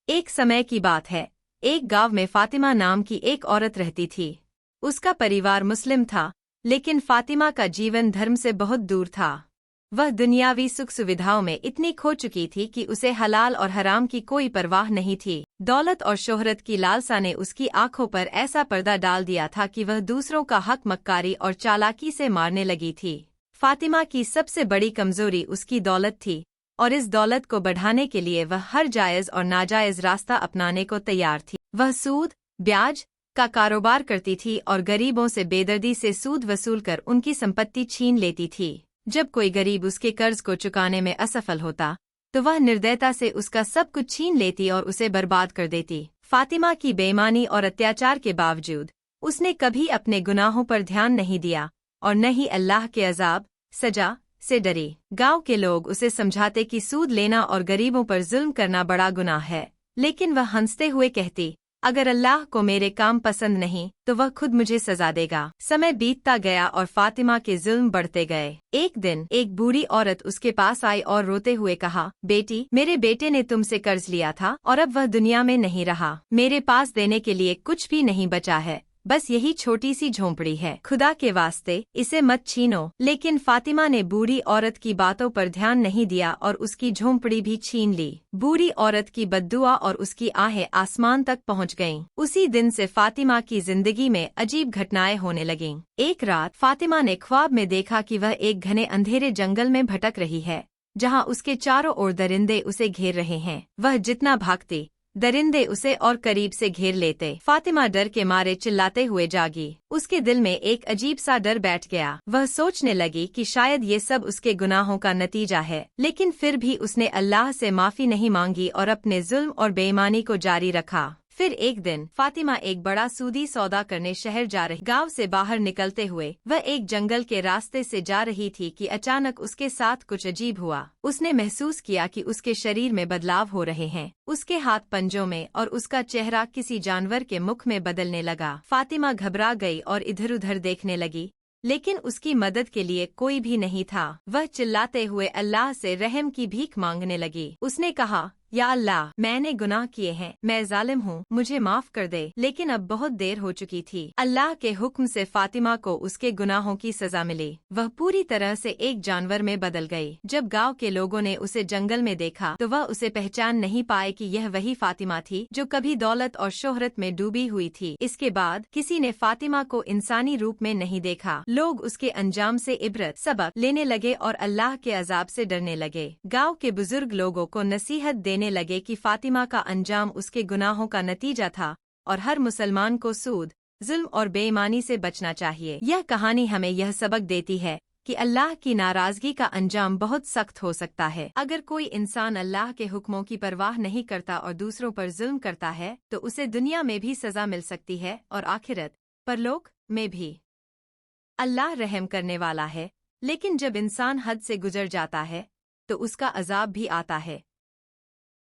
एक समय की बात है, एक गांव में फातिमा नाम की एक औरत रहती थी। उसका परिवार मुस्लिम था, लेकिन फातिमा का जीवन धर्म से बहुत दूर था। वह दुनियावी सुख सुविधाओं में इतनी खो चुकी थी कि उसे हलाल और हराम की कोई परवाह नहीं थी। दौलत और शोहरत की लालसा ने उसकी आंखों पर ऐसा पर्दा डाल दिया था कि वह दूसरों का हक मक्कारी और चालाकी से मारने लगी थी। फातिमा की सबसे बड़ी कमजोरी उसकी दौलत थी, और इस दौलत को बढ़ाने के लिए वह हर जायज़ और नाजायज़ रास्ता अपनाने को तैयार थी। वह सूद, ब्याज का कारोबार करती थी और गरीबों से बेदर्दी से सूद वसूल कर उनकी संपत्ति छीन लेती थी। जब कोई गरीब उसके कर्ज को चुकाने में असफल होता, तो वह निर्दयता से उसका सब कुछ छीन लेती और उसे बर्बाद कर देती। फातिमा की बेईमानी और अत्याचार के बावजूद उसने कभी अपने गुनाहों पर ध्यान नहीं दिया और न ही अल्लाह के अजाब, सजा से डरी। गांव के लोग उसे समझाते कि सूद लेना और गरीबों पर जुल्म करना बड़ा गुनाह है, लेकिन वह हंसते हुए कहती, अगर अल्लाह को मेरे काम पसंद नहीं तो वह खुद मुझे सजा देगा। समय बीतता गया और फातिमा के जुल्म बढ़ते गए। एक दिन एक बूढ़ी औरत उसके पास आई और रोते हुए कहा, बेटी, मेरे बेटे ने तुमसे कर्ज लिया था और अब वह दुनिया में नहीं रहा। मेरे पास देने के लिए कुछ भी नहीं बचा है, बस यही छोटी सी झोंपड़ी है। खुदा के वास्ते इसे मत छीनो। लेकिन फातिमा ने बूढ़ी औरत की बातों पर ध्यान नहीं दिया और उसकी झोंपड़ी भी छीन ली। बूढ़ी औरत की बद्दुआ और उसकी आहें आसमान तक पहुंच गईं। उसी दिन से फातिमा की जिंदगी में अजीब घटनाएं होने लगीं। एक रात फातिमा ने ख्वाब में देखा कि वह एक घने अंधेरे जंगल में भटक रही है, जहां उसके चारों ओर दरिंदे उसे घेर रहे हैं। वह जितना भागती, दरिंदे उसे और करीब से घेर लेते। फातिमा डर के मारे चिल्लाते हुए जागी। उसके दिल में एक अजीब सा डर बैठ गया। वह सोचने लगी कि शायद ये सब उसके गुनाहों का नतीजा है, लेकिन फिर भी उसने अल्लाह से माफी नहीं मांगी और अपने जुल्म और बेईमानी को जारी रखा। फिर एक दिन फातिमा एक बड़ा सूदी सौदा करने शहर जा रही। गांव से बाहर निकलते हुए वह एक जंगल के रास्ते से जा रही थी कि अचानक उसके साथ कुछ अजीब हुआ। उसने महसूस किया कि उसके शरीर में बदलाव हो रहे हैं। उसके हाथ पंजों में और उसका चेहरा किसी जानवर के मुख में बदलने लगा। फातिमा घबरा गई और इधर उधर देखने लगी, लेकिन उसकी मदद के लिए कोई भी नहीं था। वह चिल्लाते हुए अल्लाह से रहम की भीख मांगने लगी। उसने कहा, या अल्लाह, मैंने गुनाह किए हैं, मैं जालिम हूँ, मुझे माफ कर दे। लेकिन अब बहुत देर हो चुकी थी। अल्लाह के हुक्म से फातिमा को उसके गुनाहों की सजा मिली। वह पूरी तरह से एक जानवर में बदल गई। जब गांव के लोगों ने उसे जंगल में देखा तो वह उसे पहचान नहीं पाए कि यह वही फातिमा थी जो कभी दौलत और शोहरत में डूबी हुई थी। इसके बाद किसी ने फातिमा को इंसानी रूप में नहीं देखा। लोग उसके अंजाम से इबरत सबक लेने लगे और अल्लाह के अजाब से डरने लगे। गाँव के बुजुर्ग लोगों को नसीहत देने लगे कि फातिमा का अंजाम उसके गुनाहों का नतीजा था और हर मुसलमान को सूद, जुल्म और बेईमानी से बचना चाहिए। यह कहानी हमें यह सबक देती है कि अल्लाह की नाराजगी का अंजाम बहुत सख्त हो सकता है। अगर कोई इंसान अल्लाह के हुक्मों की परवाह नहीं करता और दूसरों पर जुल्म करता है तो उसे दुनिया में भी सजा मिल सकती है और आखिरत परलोक में भी। अल्लाह रहम करने वाला है, लेकिन जब इंसान हद से गुजर जाता है तो उसका अजाब भी आता है।